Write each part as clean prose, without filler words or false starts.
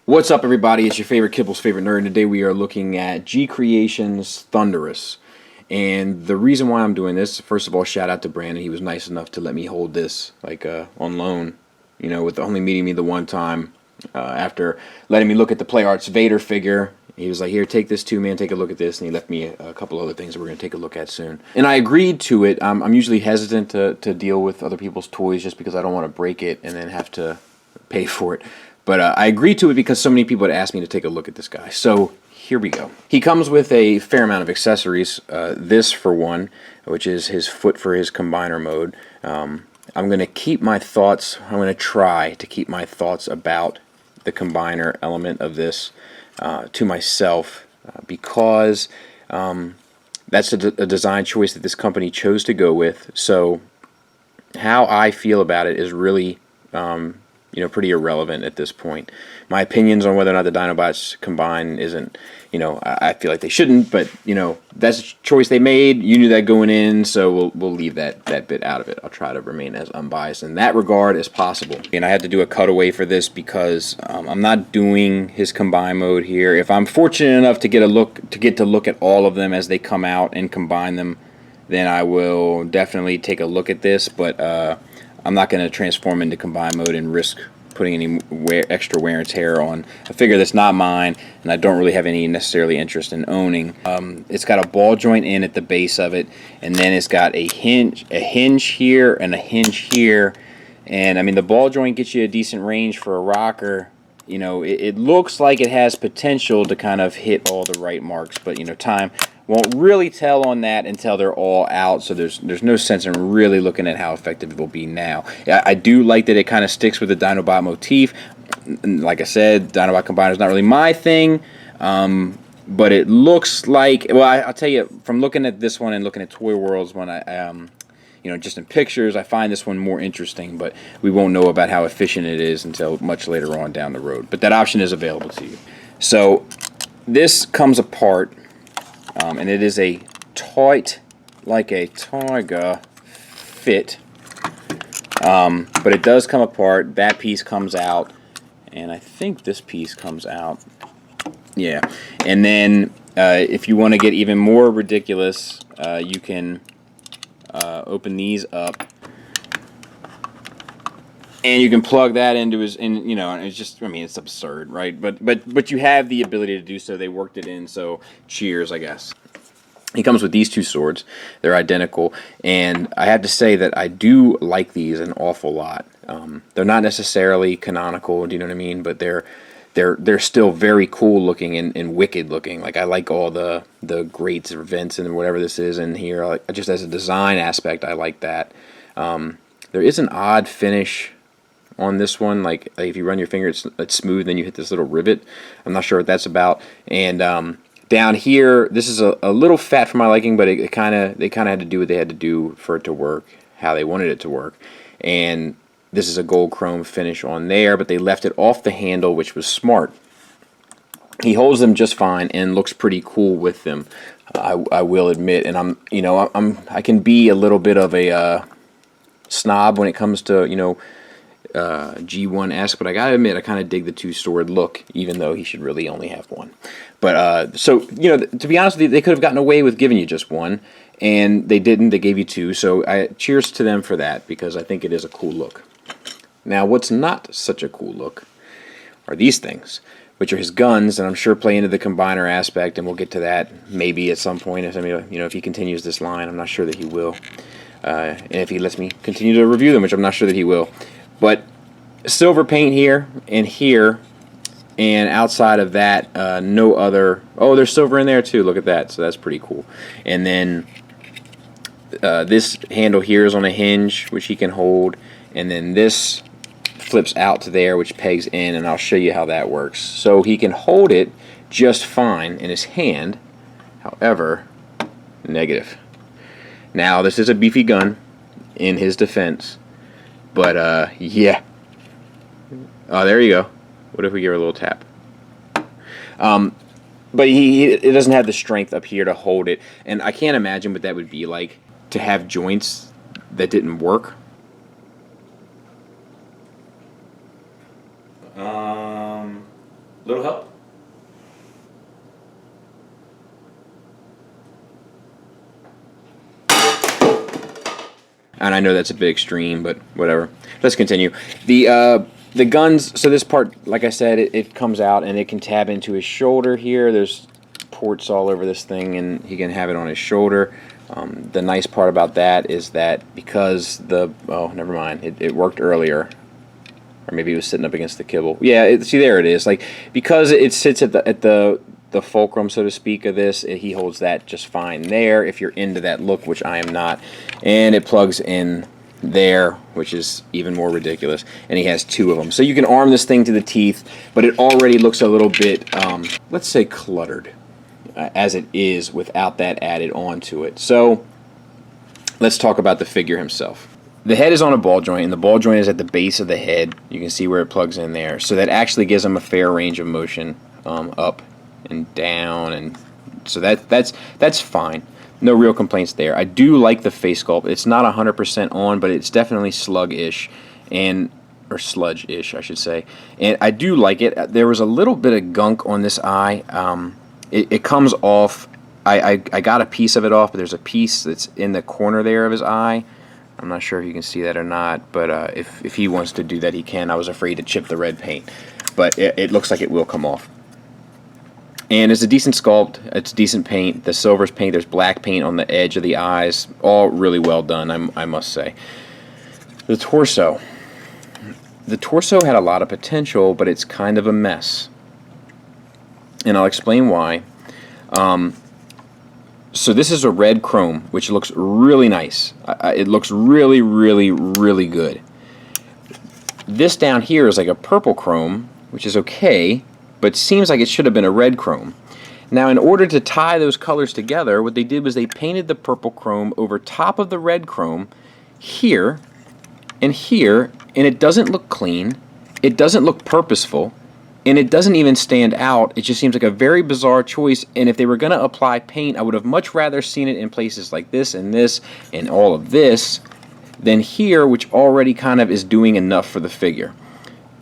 What's up, everybody? It's your favorite Kibble's favorite nerd, and today we are looking at G Creations Thunderous. And the reason why I'm doing this, first of all, shout out to Brandon. He was nice enough to let me hold this on loan, with only meeting me the one time after letting me look at the Play Arts Vader figure. He was like, here, take this too, man, take a look at this. And he left me a couple other things that we're going to take a look at soon. And I agreed to it. I'm usually hesitant to deal with other people's toys just because I don't want to break it and then have to pay for it. But I agreed to it because so many people had asked me to take a look at this guy. So here we go. He comes with a fair amount of accessories. This, for one, which is his foot for his combiner mode. I'm going to keep my thoughts, I'm going to try to keep my thoughts about the combiner element of this to myself because that's a design choice that this company chose to go with. So how I feel about it is really pretty irrelevant at this point. My opinions on whether or not the Dinobots combine isn't, I feel like they shouldn't, but, that's a choice they made. You knew that going in, so we'll leave that bit out of it. I'll try to remain as unbiased in that regard as possible. And I had to do a cutaway for this because I'm not doing his combine mode here. If I'm fortunate enough to get to look at all of them as they come out and combine them, then I will definitely take a look at this, but I'm not going to transform into combine mode and risk putting any extra wear and tear on a figure that's not mine, and I don't really have any necessarily interest in owning. It's got a ball joint in at the base of it, and then it's got a hinge here and a hinge here, and I mean the ball joint gets you a decent range for a rocker. It looks like it has potential to kind of hit all the right marks, but time won't really tell on that until they're all out, so there's no sense in really looking at how effective it will be now. I do like that it kind of sticks with the Dinobot motif. Like I said, Dinobot Combiner is not really my thing, but it looks like, well, I'll tell you, from looking at this one and looking at Toy World's one, just in pictures, I find this one more interesting, but we won't know about how efficient it is until much later on down the road. But that option is available to you. So this comes apart. And it is a tight, like a tiger fit, but it does come apart. That piece comes out, and I think this piece comes out. Yeah, and then if you want to get even more ridiculous, you can open these up, and you can plug that into his, and it's just, it's absurd, right? But you have the ability to do so. They worked it in, so cheers, I guess. He comes with these two swords. They're identical, and I have to say that I do like these an awful lot. They're not necessarily canonical, do you know what I mean? But they're still very cool looking and wicked looking. Like I like all the grates or vents and whatever this is in here. Just as a design aspect, I like that. There is an odd finish on this one, like if you run your finger, it's smooth, then you hit this little rivet. I'm not sure what that's about. And down here, this is a little fat for my liking, but they kind of had to do what they had to do for it to work, how they wanted it to work. And this is a gold chrome finish on there, but they left it off the handle, which was smart. He holds them just fine and looks pretty cool with them. I will admit, and I can be a little bit of a snob when it comes to G1-esque, but I gotta admit I kind of dig the two-sword look, even though he should really only have one. But so to be honest with you, they could have gotten away with giving you just one, and they didn't. They gave you two, so cheers to them for that, because I think it is a cool look. Now, what's not such a cool look are these things, which are his guns, and I'm sure play into the combiner aspect, and we'll get to that maybe at some point. If he continues this line, I'm not sure that he will, and if he lets me continue to review them, which I'm not sure that he will. But silver paint here, and outside of that, no other. Oh, there's silver in there too. Look at that. So that's pretty cool. And then this handle here is on a hinge, which he can hold, and then this flips out to there, which pegs in, and I'll show you how that works. So he can hold it just fine in his hand, However, negative. Now, this is a beefy gun, in his defense, but yeah. Oh, there you go. What if we give her a little tap? But it doesn't have the strength up here to hold it, and I can't imagine what that would be like to have joints that didn't work. Little help? And I know that's a bit extreme, but whatever. Let's continue. The guns, so this part, like I said, it comes out and it can tab into his shoulder here. There's ports all over this thing, and he can have it on his shoulder. The nice part about that is that because oh, never mind, it worked earlier. Or maybe it was sitting up against the kibble. Yeah, see, there it is. Like, because it sits at the fulcrum, so to speak, of this, he holds that just fine there if you're into that look, which I am not. And it plugs in there, which is even more ridiculous, and he has two of them. So you can arm this thing to the teeth, but it already looks a little bit, let's say, cluttered, as it is without that added onto it. So let's talk about the figure himself. The head is on a ball joint, and the ball joint is at the base of the head. You can see where it plugs in there. So that actually gives him a fair range of motion up and down, and so that's fine. No real complaints there. I do like the face sculpt. It's not 100% on, but it's definitely slug-ish, or sludge-ish, I should say. And I do like it. There was a little bit of gunk on this eye. It comes off. I got a piece of it off, but there's a piece that's in the corner there of his eye. I'm not sure if you can see that or not, but if he wants to do that, he can. I was afraid to chip the red paint, but it looks like it will come off. And it's a decent sculpt. It's decent paint. The silver's paint. There's black paint on the edge of the eyes. All really well done, I must say. The torso. The torso had a lot of potential, but it's kind of a mess. And I'll explain why. So this is a red chrome, which looks really nice. It looks really, really, really good. This down here is like a purple chrome, which is okay, but seems like it should have been a red chrome. Now, in order to tie those colors together, what they did was they painted the purple chrome over top of the red chrome here, and it doesn't look clean, it doesn't look purposeful, and it doesn't even stand out. It just seems like a very bizarre choice, and if they were going to apply paint, I would have much rather seen it in places like this and all of this than here, which already kind of is doing enough for the figure.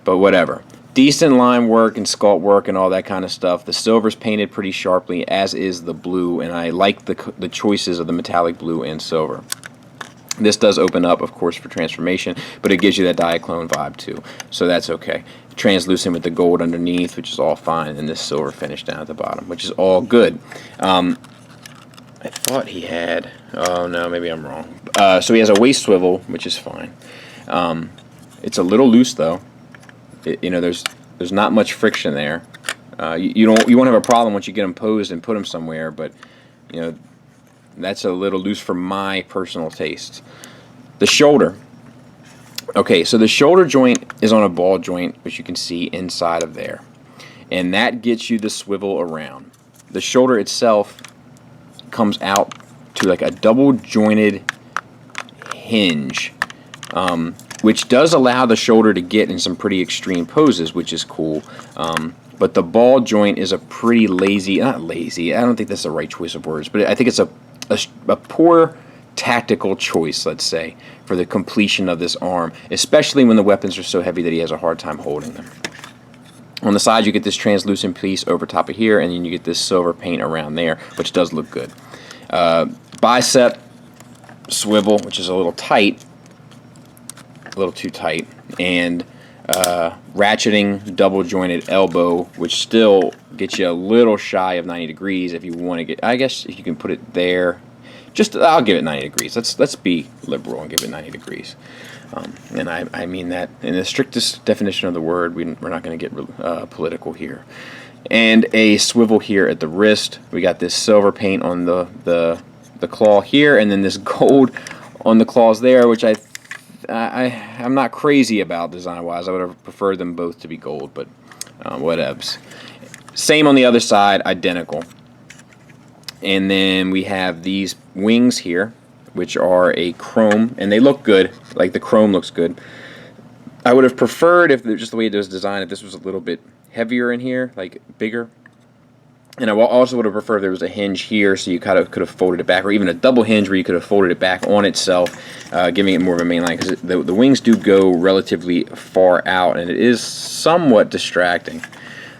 But whatever. Decent line work and sculpt work and all that kind of stuff. The silver's painted pretty sharply, as is the blue, and I like the choices of the metallic blue and silver. This does open up, of course, for transformation, but it gives you that Diaclone vibe too, so that's okay. Translucent with the gold underneath, which is all fine, and this silver finish down at the bottom, which is all good. I thought he had... Oh, no, maybe I'm wrong. So he has a waist swivel, which is fine. It's a little loose, though. There's not much friction there. You won't have a problem once you get them posed and put them somewhere, but that's a little loose for my personal taste. The shoulder. Okay, so the shoulder joint is on a ball joint, which you can see inside of there, and that gets you the swivel around. The shoulder itself comes out to like a double jointed hinge, which does allow the shoulder to get in some pretty extreme poses, which is cool. But the ball joint is a pretty lazy, not lazy, I don't think that's the right choice of words, but I think it's a poor tactical choice, let's say, for the completion of this arm, especially when the weapons are so heavy that he has a hard time holding them. On the side, you get this translucent piece over top of here, and then you get this silver paint around there, which does look good. Bicep swivel, which is a little tight, a little too tight, and ratcheting double jointed elbow, which still gets you a little shy of 90 degrees if you want to get, I guess if you can put it there, I'll give it 90 degrees. Let's be liberal and give it 90 degrees. And I mean that in the strictest definition of the word. We're not going to get political here. And a swivel here at the wrist. We got this silver paint on the claw here, and then this gold on the claws there, which I'm not crazy about design-wise. I would have preferred them both to be gold, but whatevs. Same on the other side, identical. And then we have these wings here, which are a chrome, and they look good. Like, the chrome looks good. I would have preferred, if just the way it was designed, if this was a little bit heavier in here, like bigger. And I also would have preferred if there was a hinge here, so you kind of could have folded it back, or even a double hinge where you could have folded it back on itself, giving it more of a main line, because the wings do go relatively far out, and it is somewhat distracting.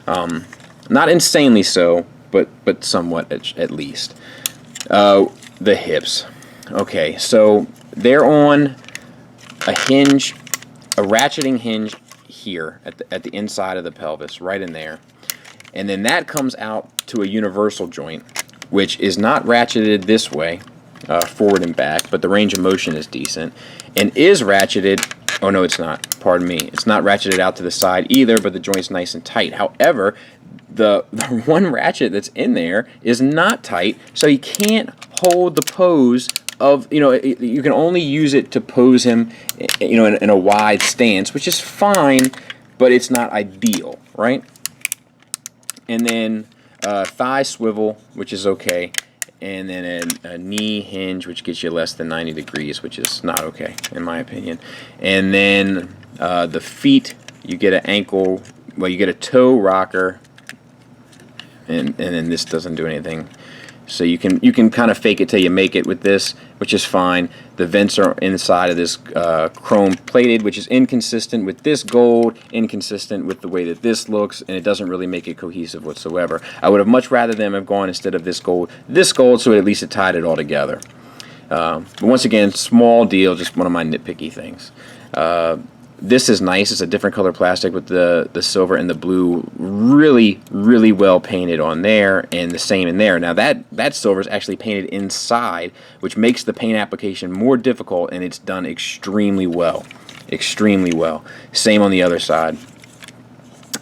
Not insanely so, but somewhat at least. The hips. Okay, so they're on a hinge, a ratcheting hinge here at the inside of the pelvis, right in there. And then that comes out to a universal joint, which is not ratcheted this way, forward and back, but the range of motion is decent, and is ratcheted, oh no it's not, pardon me, it's not ratcheted out to the side either, but the joint's nice and tight. However, the one ratchet that's in there is not tight, so you can't hold the pose of, you can only use it to pose him, in a wide stance, which is fine, but it's not ideal, right? And then thigh swivel, which is okay, and then a knee hinge, which gets you less than 90 degrees, which is not okay, in my opinion. And then the feet, you get an ankle, well, you get a toe rocker, and then this doesn't do anything. So you can kind of fake it till you make it with this, which is fine. The vents are inside of this chrome plated, which is inconsistent with this gold, inconsistent with the way that this looks, and it doesn't really make it cohesive whatsoever. I would have much rather them have gone, instead of this gold, so at least it tied it all together. But once again, small deal, just one of my nitpicky things. This is nice. It's a different color plastic with the silver and the blue really, really well painted on there, and the same in there. Now that silver is actually painted inside, which makes the paint application more difficult, and it's done extremely well. Extremely well. Same on the other side.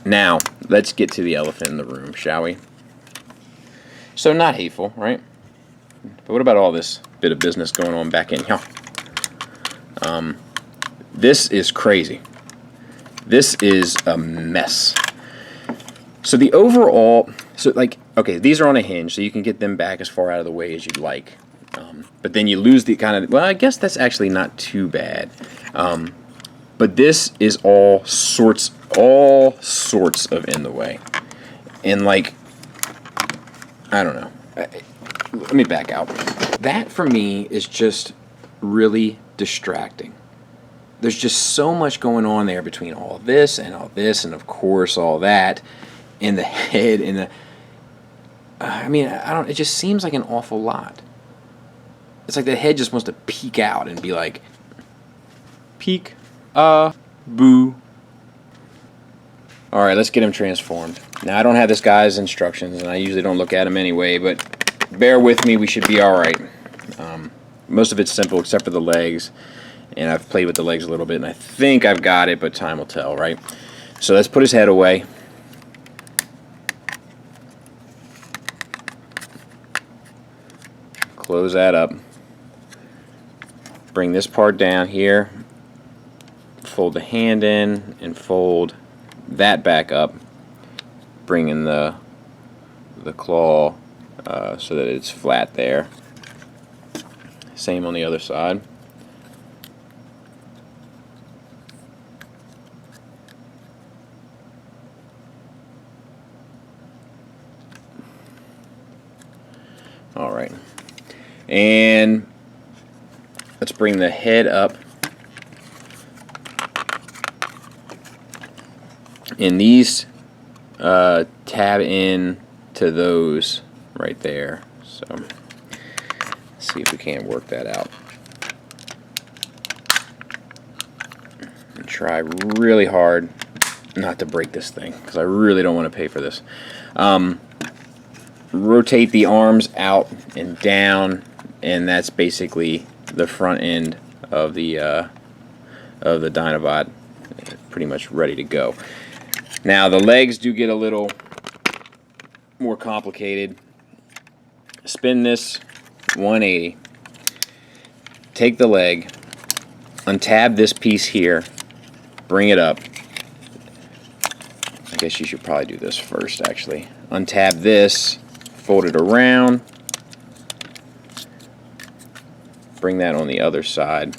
Now, let's get to the elephant in the room, shall we? So, not hateful, right? But what about all this bit of business going on back in here? This is crazy. This is a mess. So the overall, okay, these are on a hinge, so you can get them back as far out of the way as you'd like. But then you lose the kind of, well, I guess that's actually not too bad. But this is all sorts of in the way. And I don't know. Let me back out. That for me is just really distracting. There's just so much going on there between all this, and of course all that, and the head, and the... it just seems like an awful lot. It's like the head just wants to peek out and be like, peek, boo. Alright, let's get him transformed. Now, I don't have this guy's instructions, and I usually don't look at him anyway, but bear with me, we should be alright. Most of it's simple, except for the legs. And I've played with the legs a little bit, and I think I've got it, but time will tell, right? So let's put his head away. Close that up. Bring this part down here. Fold the hand in, and fold that back up. Bring in the claw so that it's flat there. Same on the other side. Alright, and let's bring the head up, and these tab in to those right there, so let's see if we can't work that out. And try really hard not to break this thing, because I really don't want to pay for this. Rotate the arms out and down, and that's basically the front end of the Dinobot, pretty much ready to go. Now the legs do get a little more complicated. Spin this 180. Take the leg, untab this piece here, bring it up. I guess you should probably do this first, actually. Untab this. Fold it around, bring that on the other side.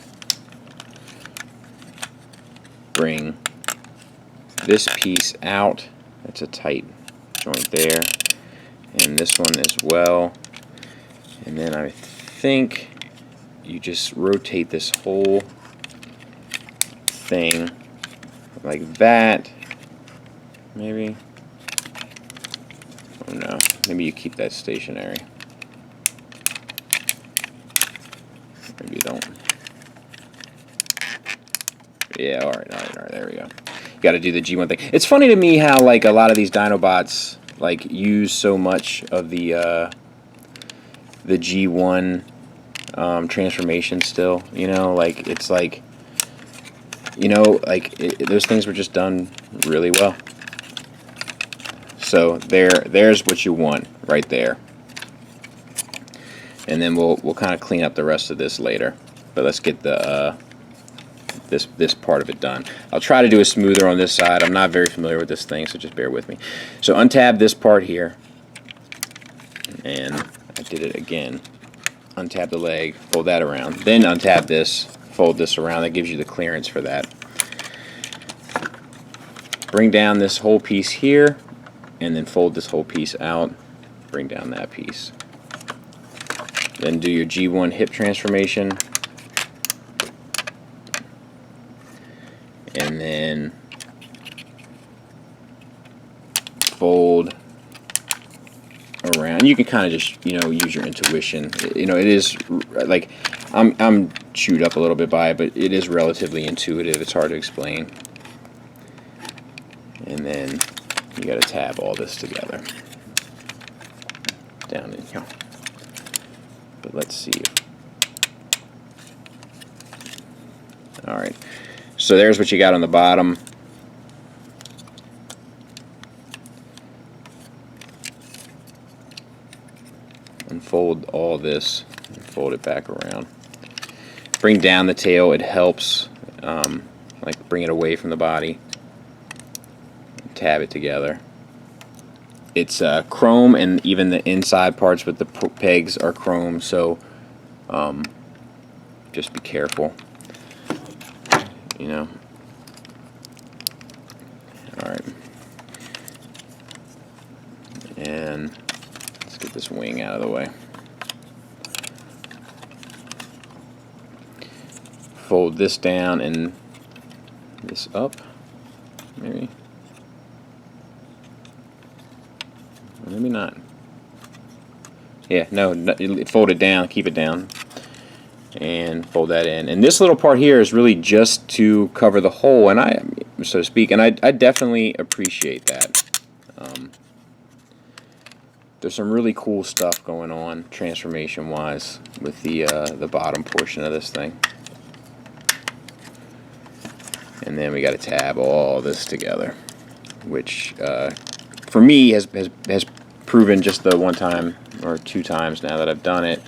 Bring this piece out. That's a tight joint there. And this one as well. And then I think you just rotate this whole thing like that. Maybe. Oh no. Maybe you keep that stationary. Maybe you don't. Yeah, alright, there we go. You gotta do the G1 thing. It's funny to me how, like, a lot of these Dinobots, like, use so much of the G1 transformation still, you know, like, it's like, you know, like, those things were just done really well. So, there's what you want right there. And then we'll kind of clean up the rest of this later. But let's get the this part of it done. I'll try to do it smoother on this side. I'm not very familiar with this thing, so just bear with me. So untab this part here, and I did it again. Untab the leg, fold that around, then untab this, fold this around. That gives you the clearance for that. Bring down this whole piece here, and then fold this whole piece out. Bring down that piece. Then do your G1 hip transformation. And then fold around. You can kind of just, you know, use your intuition. You know, it is like I'm chewed up a little bit by it, but it is relatively intuitive. It's hard to explain. And then you got to tab all this together down in here. But let's see. All right. So there's what you got on the bottom. Unfold all this and fold it back around. Bring down the tail. It helps, like bring it away from the body. Tab it together. It's chrome, and even the inside parts with the pegs are chrome, so just be careful. You know. Alright. And let's get this wing out of the way. Fold this down and this up, maybe. Or maybe not. Yeah, no, fold it down, keep it down. And fold that in. And this little part here is really just to cover the hole, and so to speak, and I definitely appreciate that. There's some really cool stuff going on transformation wise with the bottom portion of this thing. And then we got to tab all this together, which for me has proven just the one time or two times now that I've done it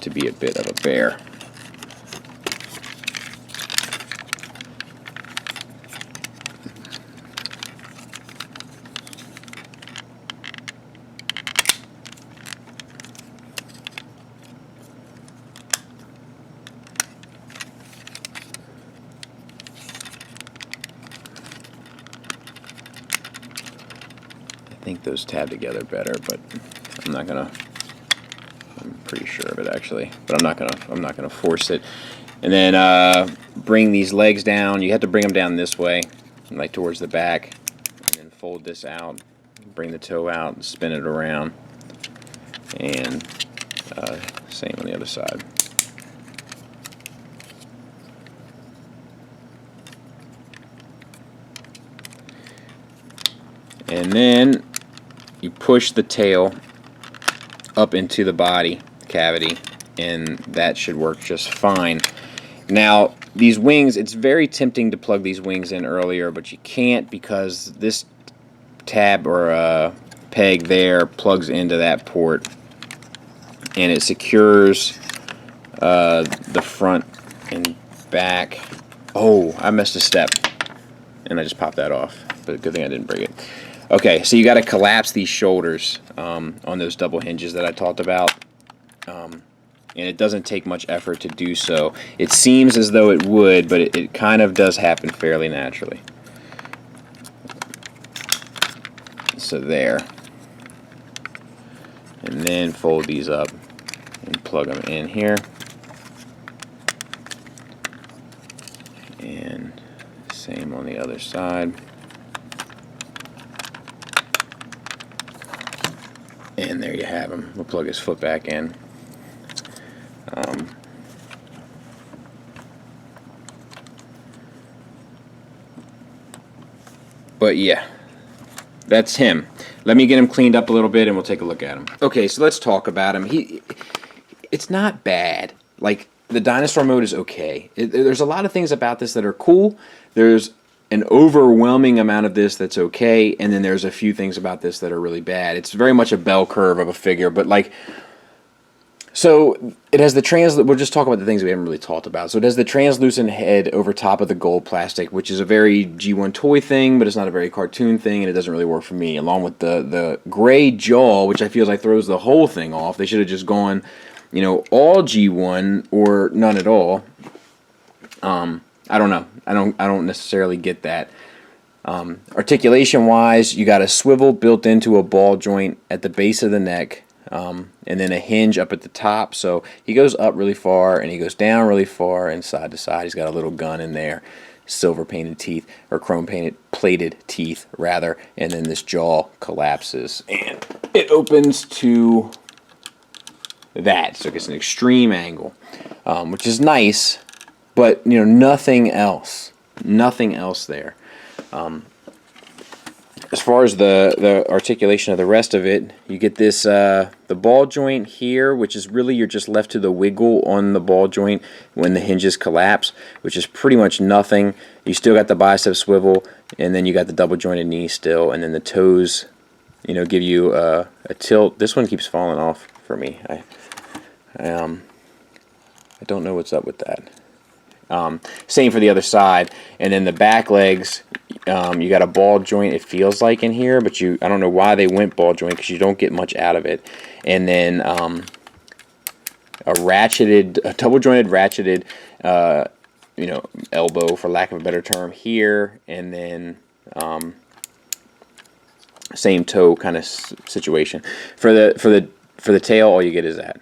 to be a bit of a bear. I think those tab together better, but I'm pretty sure of it actually, but I'm not gonna force it. And then bring these legs down. You have to bring them down this way, like towards the back, and then fold this out. Bring the toe out and spin it around, and same on the other side. And then you push the tail up into the body cavity, and that should work just fine. Now these wings, it's very tempting to plug these wings in earlier, but you can't because this tab or peg there plugs into that port, and it secures the front and back. Oh, I missed a step and I just popped that off, but good thing I didn't break it. Okay, so you got to collapse these shoulders on those double hinges that I talked about. and it doesn't take much effort to do so. It seems as though it would, but it kind of does happen fairly naturally. So there. And then fold these up and plug them in here. And same on the other side. And there you have him. We'll plug his foot back in. But yeah, that's him. Let me get him cleaned up a little bit and we'll take a look at him. Okay, so let's talk about him. It's not bad. Like, the dinosaur mode is okay. There's a lot of things about this that are cool. There's an overwhelming amount of this that's okay, and then there's a few things about this that are really bad. It's very much a bell curve of a figure, but like, so it has the we'll just talk about the things we haven't really talked about. So it has the translucent head over top of the gold plastic, which is a very G1 toy thing, but it's not a very cartoon thing, and it doesn't really work for me. Along with the gray jaw, which I feel like throws the whole thing off. They should have just gone, you know, all G1 or none at all. I don't know. I don't necessarily get that. Articulation wise, you got a swivel built into a ball joint at the base of the neck, and then a hinge up at the top. So he goes up really far and he goes down really far and side to side. He's got a little gun in there, silver painted teeth, or chrome plated teeth rather, and then this jaw collapses and it opens to that. So it gets an extreme angle, which is nice. But, you know, nothing else there. As far as the articulation of the rest of it, you get this, the ball joint here, which is really, you're just left to the wiggle on the ball joint when the hinges collapse, which is pretty much nothing. You still got the bicep swivel, and then you got the double jointed knee still, and then the toes, you know, give you a tilt. This one keeps falling off for me. I don't know what's up with that. Same for the other side, and then the back legs, you got a ball joint, it feels like, in here, but I don't know why they went ball joint, because you don't get much out of it. And then a double jointed ratcheted, you know, elbow, for lack of a better term, here, and then same toe kind of situation. For the tail, all you get is that.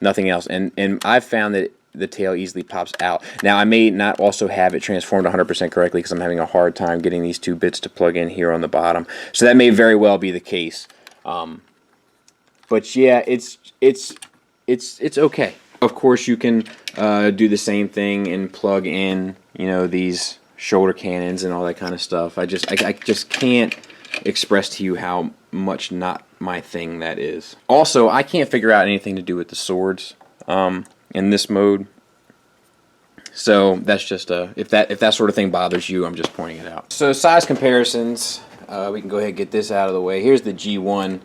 Nothing else. And I've found that the tail easily pops out. Now, I may not also have it transformed 100% correctly because I'm having a hard time getting these two bits to plug in here on the bottom. So that may very well be the case. But yeah, it's okay. Of course, you can do the same thing and plug in, you know, these shoulder cannons and all that kind of stuff. I just can't express to you how much not my thing that is. Also, I can't figure out anything to do with the swords in this mode. So that's just if that sort of thing bothers you, I'm just pointing it out. So size comparisons, we can go ahead and get this out of the way. Here's the G1,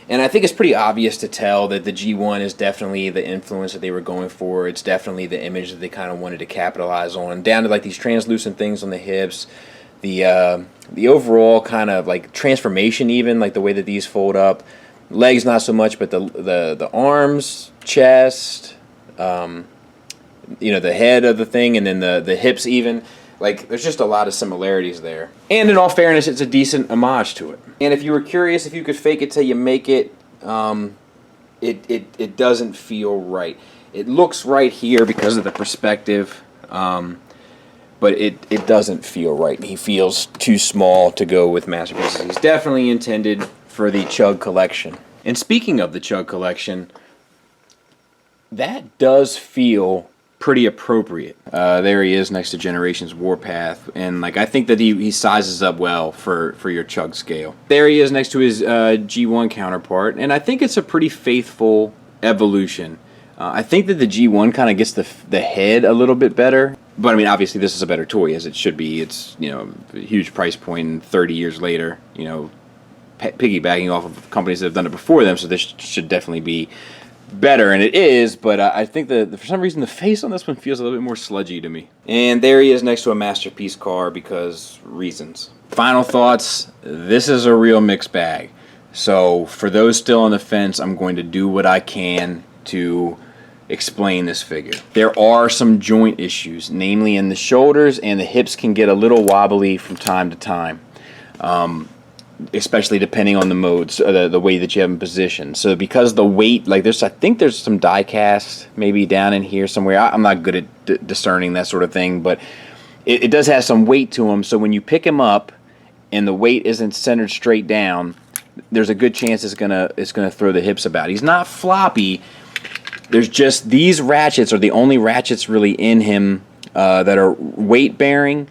and I think it's pretty obvious to tell that the G1 is definitely the influence that they were going for. It's definitely the image that they kind of wanted to capitalize on, down to like these translucent things on the hips, the overall kind of like transformation, even like the way that these fold up. Legs not so much, but the arms, chest, you know, the head of the thing, and then the hips even. Like, there's just a lot of similarities there. And in all fairness, it's a decent homage to it. And if you were curious if you could fake it till you make it, it doesn't feel right. It looks right here because of the perspective, but it doesn't feel right. He feels too small to go with Masterpieces. He's definitely intended for the Chug collection. And speaking of the Chug collection, that does feel pretty appropriate. There he is next to Generations Warpath, and like I think that he sizes up well for your Chug scale. There he is next to his G1 counterpart, and I think it's a pretty faithful evolution. I think that the G1 kind of gets the head a little bit better, but I mean, obviously this is a better toy, as it should be. It's, you know, a huge price point, and 30 years later, you know, piggybacking off of companies that have done it before them, so this should definitely be better, and it is, but I think that for some reason the face on this one feels a little bit more sludgy to me. And there he is next to a Masterpiece car, because reasons. Final thoughts, this is a real mixed bag. So for those still on the fence, I'm going to do what I can to explain this figure. There are some joint issues, namely in the shoulders, and the hips can get a little wobbly from time to time, especially depending on the modes, the way that you have them positioned. So because the weight, like I think there's some die cast maybe down in here somewhere. I'm not good at discerning that sort of thing, but it does have some weight to him. So when you pick him up and the weight isn't centered straight down, there's a good chance it's gonna throw the hips about. He's not floppy. There's just these ratchets are the only ratchets really in him that are weight bearing,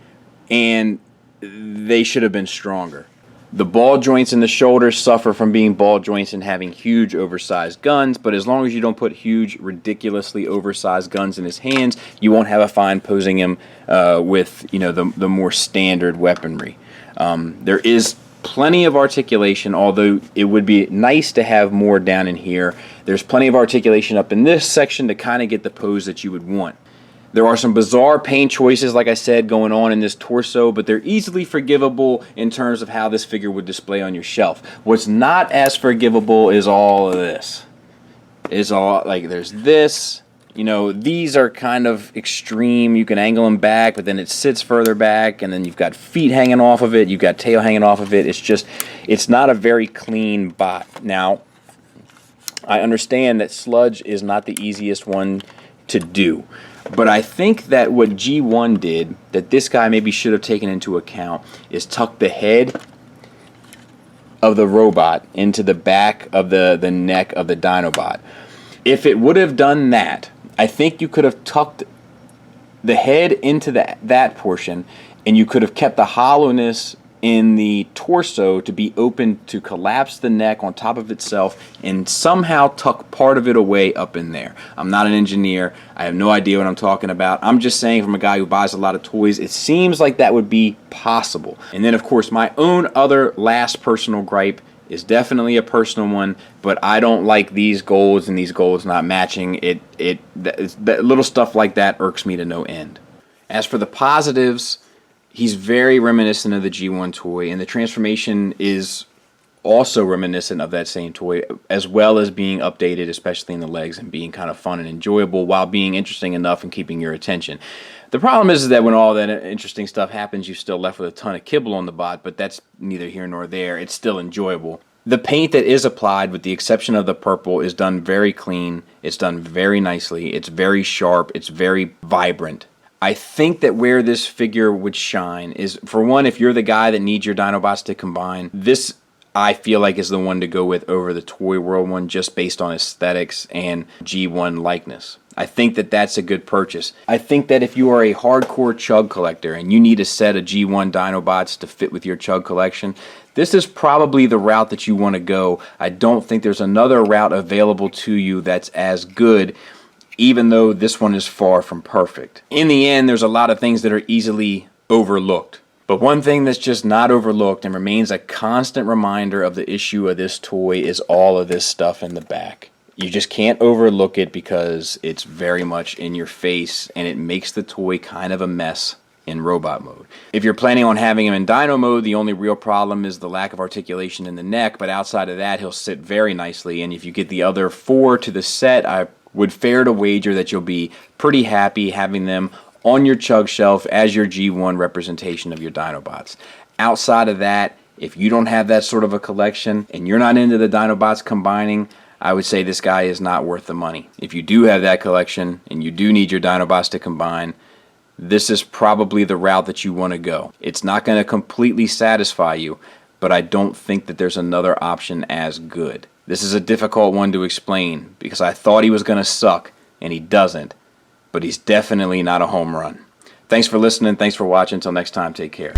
and they should have been stronger. The ball joints in the shoulders suffer from being ball joints and having huge oversized guns, but as long as you don't put huge, ridiculously oversized guns in his hands, you won't have a fine posing him with the more standard weaponry. There is plenty of articulation, although it would be nice to have more down in here. There's plenty of articulation up in this section to kind of get the pose that you would want. There are some bizarre paint choices, like I said, going on in this torso, but they're easily forgivable in terms of how this figure would display on your shelf. What's not as forgivable is all of this. Is all, like, there's this. These are kind of extreme. You can angle them back, but then it sits further back, and then you've got feet hanging off of it. You've got tail hanging off of it. It's not a very clean bot. Now, I understand that Sludge is not the easiest one to do, but I think that what G1 did, that this guy maybe should have taken into account, is tuck the head of the robot into the back of the neck of the Dinobot. If it would have done that, I think you could have tucked the head into that portion, and you could have kept the hollowness in the torso to be open to collapse the neck on top of itself and somehow tuck part of it away up in there. I'm not an engineer. I have no idea what I'm talking about. I'm just saying, from a guy who buys a lot of toys, it seems like that would be possible. And then, of course, my own other last personal gripe is definitely a personal one, but I don't like these golds and these golds not matching. That little stuff like that irks me to no end. As for the positives, he's very reminiscent of the G1 toy, and the transformation is also reminiscent of that same toy, as well as being updated, especially in the legs, and being kind of fun and enjoyable while being interesting enough and keeping your attention. The problem is that when all that interesting stuff happens, you're still left with a ton of kibble on the bot, but that's neither here nor there. It's still enjoyable. The paint that is applied, with the exception of the purple, is done very clean. It's done very nicely. It's very sharp. It's very vibrant. I think that where this figure would shine is, for one, if you're the guy that needs your Dinobots to combine, this I feel like is the one to go with over the Toy World one, just based on aesthetics and G1 likeness. I think that that's a good purchase. I think that if you are a hardcore Chug collector and you need a set of G1 Dinobots to fit with your Chug collection, this is probably the route that you want to go. I don't think there's another route available to you that's as good, even though this one is far from perfect. In the end, there's a lot of things that are easily overlooked. But one thing that's just not overlooked and remains a constant reminder of the issue of this toy is all of this stuff in the back. You just can't overlook it because it's very much in your face, and it makes the toy kind of a mess in robot mode. If you're planning on having him in Dino mode, the only real problem is the lack of articulation in the neck, but outside of that, he'll sit very nicely, and if you get the other 4 to the set, I would fare to wager that you'll be pretty happy having them on your Chug shelf as your G1 representation of your Dinobots. Outside of that, if you don't have that sort of a collection and you're not into the Dinobots combining, I would say this guy is not worth the money. If you do have that collection and you do need your Dinobots to combine, this is probably the route that you want to go. It's not going to completely satisfy you, but I don't think that there's another option as good. This is a difficult one to explain because I thought he was going to suck, and he doesn't. But he's definitely not a home run. Thanks for listening. Thanks for watching. Until next time, take care.